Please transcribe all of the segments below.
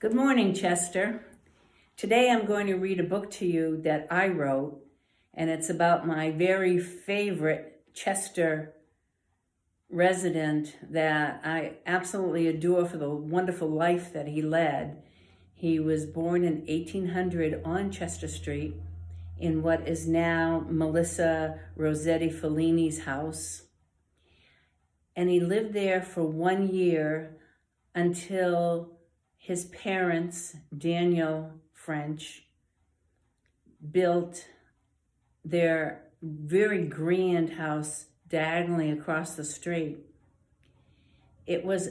Good morning, Chester. Today I'm going to read a book to you that I wrote, and it's about my very favorite Chester resident that I absolutely adore for the wonderful life that he led. He was born in 1800 on Chester Street in what is now Melissa Rossetti Fellini's house. And he lived there for 1 year until his parents, Daniel French, built their very grand house diagonally across the street. It was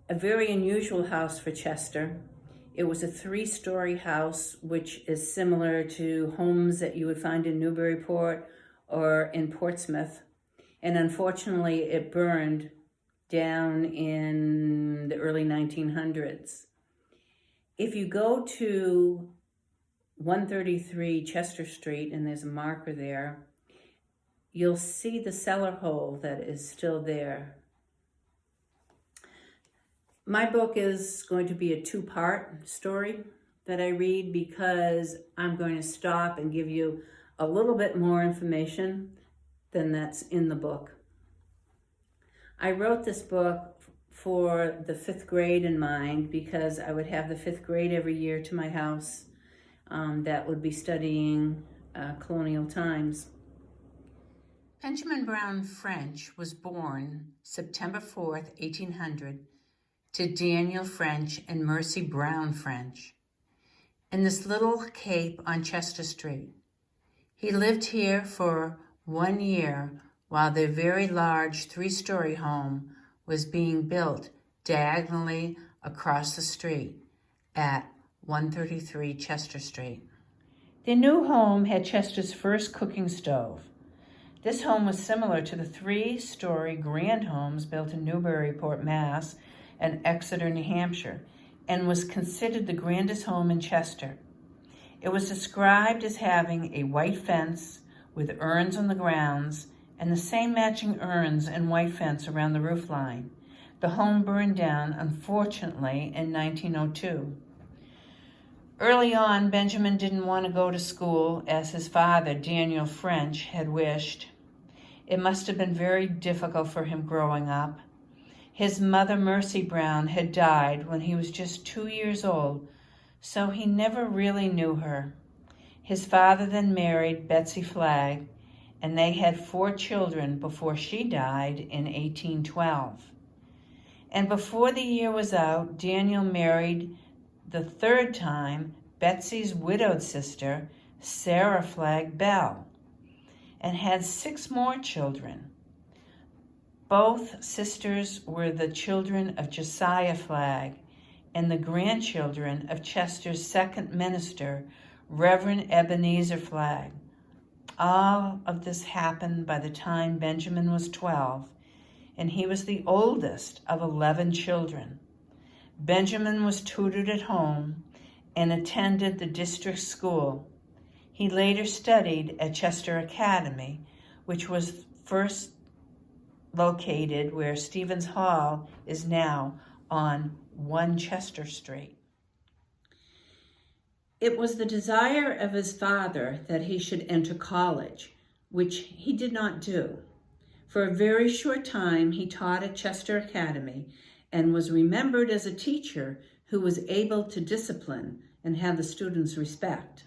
a very unusual house for Chester. It was a 3-story house, which is similar to homes that you would find in Newburyport or in Portsmouth. And unfortunately, it burned down in the early 1900s. If you go to 133 Chester Street, and there's a marker there, you'll see the cellar hole that is still there. My book is going to be a 2-part story that I read because I'm going to stop and give you a little bit more information than that's in the book. I wrote this book for the 5th grade in mind because I would have the 5th grade every year to my house that would be studying colonial times. Benjamin Browne French was born September 4th, 1800, to Daniel French and Mercy Browne French in this little cape on Chester Street. He lived here for 1 year while their very large 3-story home was being built diagonally across the street at 133 Chester Street. Their new home had Chester's first cooking stove. This home was similar to the 3-story grand homes built in Newburyport, Mass. And Exeter, New Hampshire, and was considered the grandest home in Chester. It was described as having a white fence with urns on the grounds and the same matching urns and white fence around the roofline. The home burned down, unfortunately, in 1902. Early on, Benjamin didn't want to go to school as his father, Daniel French, had wished. It must have been very difficult for him growing up. His mother, Mercy Browne, had died when he was just 2 years old, so he never really knew her. His father then married Betsy Flagg, and they had 4 children before she died in 1812. And before the year was out, Daniel married the 3rd time Betsy's widowed sister, Sarah Flagg Bell, and had 6 more children. Both sisters were the children of Josiah Flagg and the grandchildren of Chester's 2nd minister, Reverend Ebenezer Flagg. All of this happened by the time Benjamin was 12, and he was the oldest of 11 children. Benjamin was tutored at home and attended the district school. He later studied at Chester Academy, which was first located where Stevens Hall is now on 1 Chester Street. It was the desire of his father that he should enter college, which he did not do. For a very short time, he taught at Chester Academy and was remembered as a teacher who was able to discipline and have the students respect.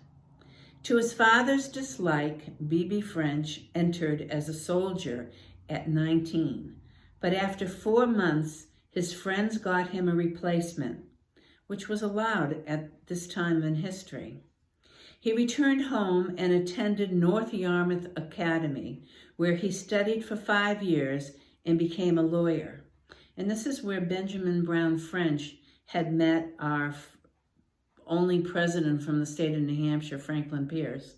To his father's dislike, B.B. French entered as a soldier at 19, but after 4 months, his friends got him a replacement, which was allowed at this time in history. He returned home and attended North Yarmouth Academy, where he studied for 5 years and became a lawyer. And this is where Benjamin Browne French had met our only president from the state of New Hampshire, Franklin Pierce.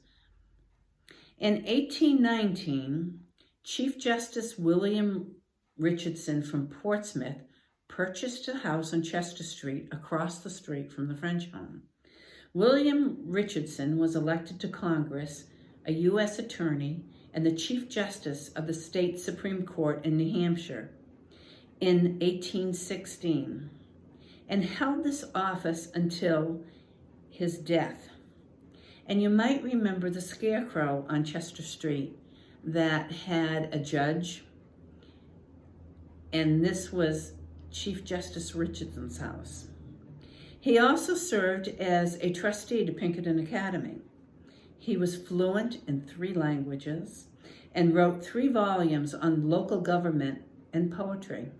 In 1819, Chief Justice William Richardson from Portsmouth purchased a house on Chester Street across the street from the French home. William Richardson was elected to Congress, a U.S. attorney, and the Chief Justice of the State Supreme Court in New Hampshire in 1816. and held this office until his death. And you might remember the scarecrow on Chester Street that had a judge, and this was Chief Justice Richardson's house. He also served as a trustee to Pinkerton Academy. He was fluent in 3 languages and wrote 3 volumes on local government and poetry.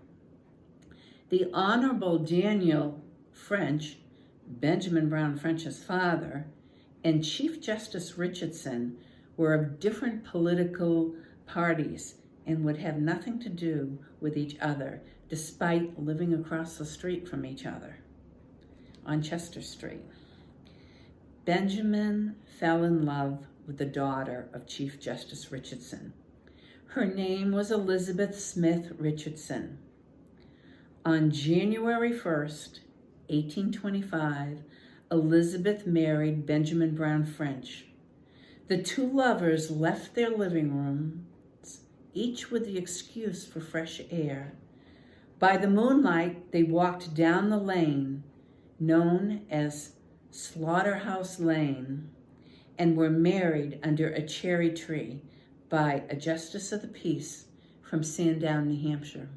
The Honorable Daniel French, Benjamin Browne French's father, and Chief Justice Richardson were of different political parties and would have nothing to do with each other, despite living across the street from each other on Chester Street. Benjamin fell in love with the daughter of Chief Justice Richardson. Her name was Elizabeth Smith Richardson. On January 1st, 1825, Elizabeth married Benjamin Browne French. The 2 lovers left their living rooms, each with the excuse for fresh air. By the moonlight, they walked down the lane known as Slaughterhouse Lane and were married under a cherry tree by a justice of the peace from Sandown, New Hampshire.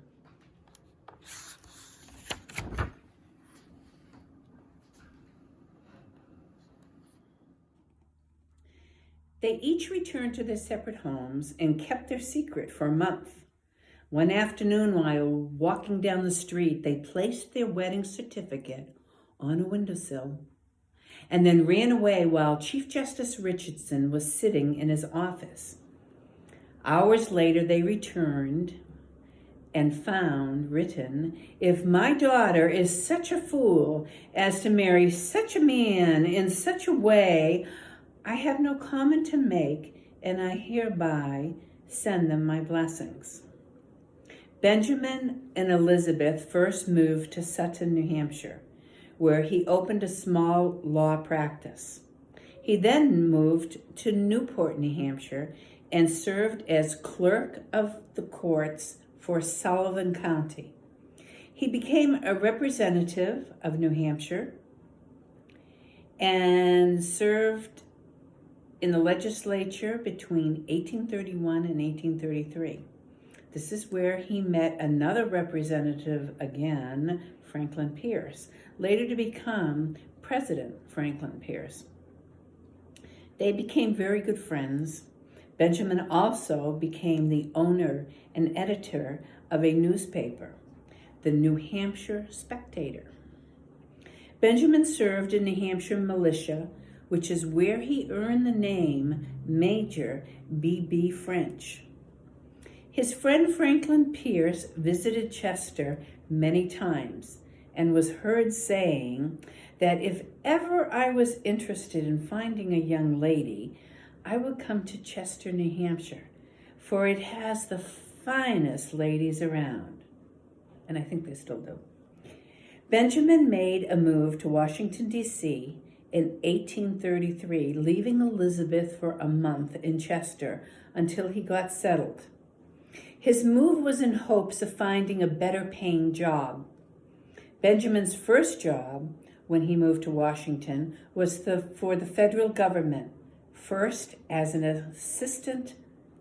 They each returned to their separate homes and kept their secret for a month. One afternoon, while walking down the street, they placed their wedding certificate on a windowsill and then ran away while Chief Justice Richardson was sitting in his office. Hours later, they returned and found written, "If my daughter is such a fool as to marry such a man in such a way, I have no comment to make, and I hereby send them my blessings." Benjamin and Elizabeth first moved to Sutton, New Hampshire, where he opened a small law practice. He then moved to Newport, New Hampshire, and served as clerk of the courts for Sullivan County. He became a representative of New Hampshire and served in the legislature between 1831 and 1833. This is where he met another representative again, Franklin Pierce, later to become President Franklin Pierce. They became very good friends. Benjamin also became the owner and editor of a newspaper, the New Hampshire Spectator. Benjamin served in New Hampshire militia, which is where he earned the name Major B.B. French. His friend Franklin Pierce visited Chester many times and was heard saying that if ever I was interested in finding a young lady, I would come to Chester, New Hampshire, for it has the finest ladies around. And I think they still do. Benjamin made a move to Washington, D.C. in 1833, leaving Elizabeth for a month in Chester until he got settled. His move was in hopes of finding a better paying job. Benjamin's first job when he moved to Washington was for the federal government, first as an assistant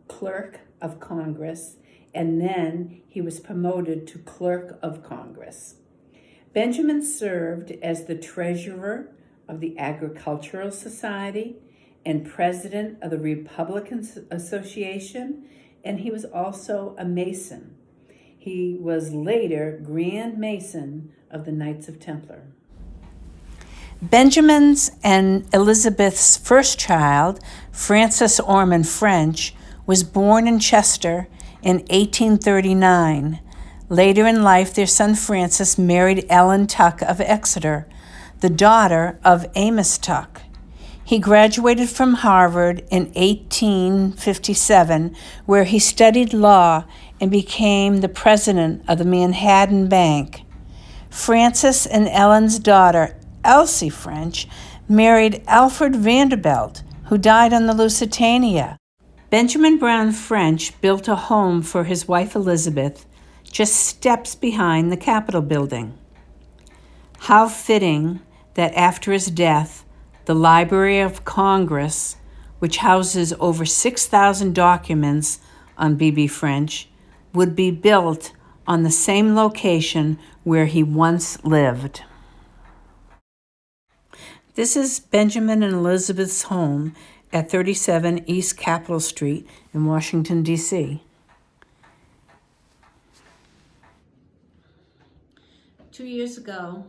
clerk of Congress, and then he was promoted to clerk of Congress. Benjamin served as the treasurer of the Agricultural Society and president of the Republican Association, and he was also a Mason. He was later Grand Mason of the Knights of Templar. Benjamin's and Elizabeth's first child, Frances Orman French, was born in Chester in 1839. Later in life, their son Francis married Ellen Tuck of Exeter, the daughter of Amos Tuck. He graduated from Harvard in 1857, where he studied law and became the president of the Manhattan Bank. Francis and Ellen's daughter, Elsie French, married Alfred Vanderbilt, who died on the Lusitania. Benjamin Browne French built a home for his wife Elizabeth just steps behind the Capitol building. How fitting that after his death, the Library of Congress, which houses over 6,000 documents on B.B. French, would be built on the same location where he once lived. This is Benjamin and Elizabeth's home at 37 East Capitol Street in Washington, D.C. 2 years ago,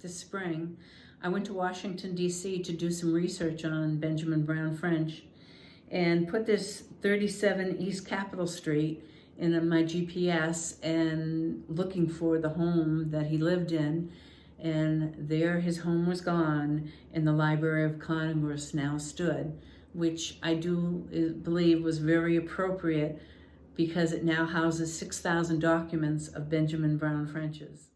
this spring, I went to Washington, D.C. to do some research on Benjamin Browne French and put this 37 East Capitol Street in my GPS and looking for the home that he lived in. And there his home was gone and the Library of Congress now stood, which I do believe was very appropriate because it now houses 6,000 documents of Benjamin Browne French's.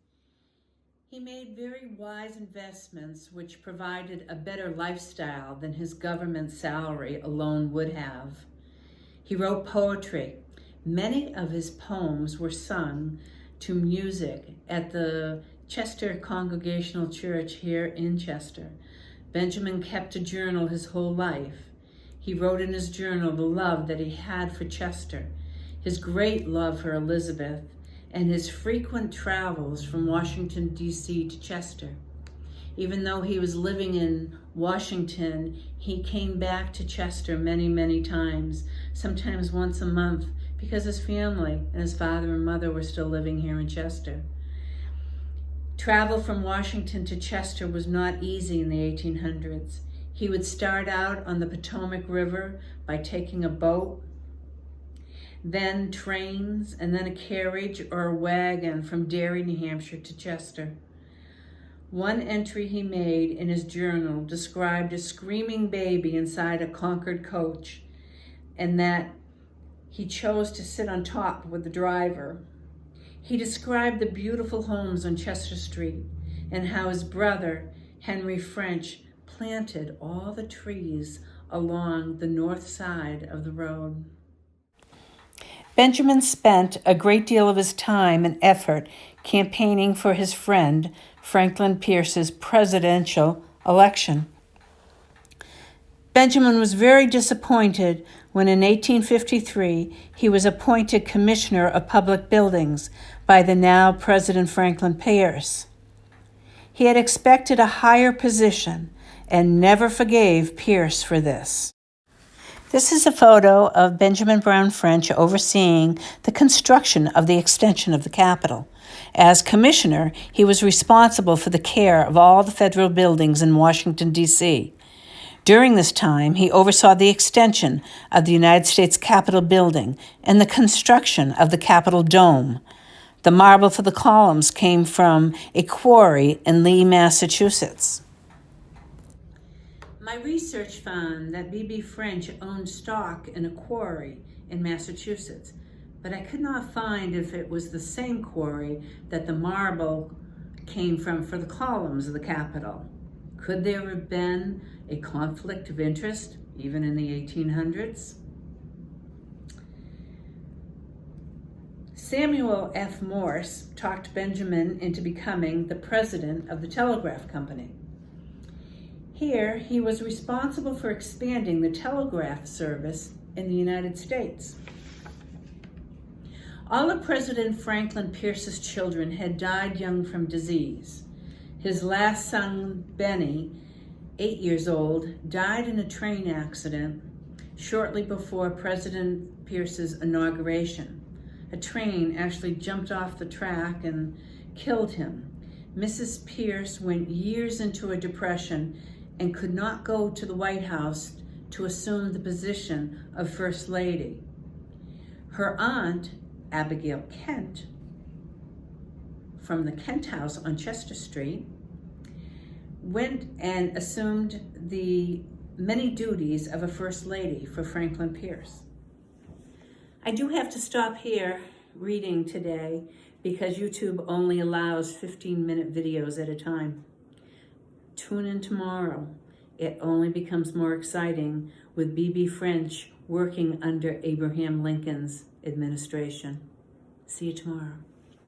He made very wise investments which provided a better lifestyle than his government salary alone would have. He wrote poetry. Many of his poems were sung to music at the Chester Congregational Church here in Chester. Benjamin kept a journal his whole life. He wrote in his journal the love that he had for Chester, his great love for Elizabeth, and his frequent travels from Washington, D.C. to Chester. Even though he was living in Washington, he came back to Chester many, many times, sometimes once a month, because his family and his father and mother were still living here in Chester. Travel from Washington to Chester was not easy in the 1800s. He would start out on the Potomac River by taking a boat, then trains, and then a carriage or a wagon from Derry, New Hampshire to Chester. One entry he made in his journal described a screaming baby inside a Concord coach, and that he chose to sit on top with the driver. He described the beautiful homes on Chester Street and how his brother, Henry French, planted all the trees along the north side of the road. Benjamin spent a great deal of his time and effort campaigning for his friend Franklin Pierce's presidential election. Benjamin was very disappointed when in 1853 he was appointed Commissioner of Public Buildings by the now President Franklin Pierce. He had expected a higher position and never forgave Pierce for this. This is a photo of Benjamin Browne French overseeing the construction of the extension of the Capitol. As commissioner, he was responsible for the care of all the federal buildings in Washington, D.C. During this time, he oversaw the extension of the United States Capitol building and the construction of the Capitol Dome. The marble for the columns came from a quarry in Lee, Massachusetts. My research found that B.B. French owned stock in a quarry in Massachusetts, but I could not find if it was the same quarry that the marble came from for the columns of the Capitol. Could there have been a conflict of interest, even in the 1800s? Samuel F. Morse talked Benjamin into becoming the president of the Telegraph Company. Here, he was responsible for expanding the telegraph service in the United States. All of President Franklin Pierce's children had died young from disease. His last son, Benny, 8 years old, died in a train accident shortly before President Pierce's inauguration. A train actually jumped off the track and killed him. Mrs. Pierce went years into a depression and could not go to the White House to assume the position of First Lady. Her aunt, Abigail Kent, from the Kent House on Chester Street, went and assumed the many duties of a First Lady for Franklin Pierce. I do have to stop here reading today because YouTube only allows 15-minute videos at a time. Tune in tomorrow. It only becomes more exciting with B.B. French working under Abraham Lincoln's administration. See you tomorrow.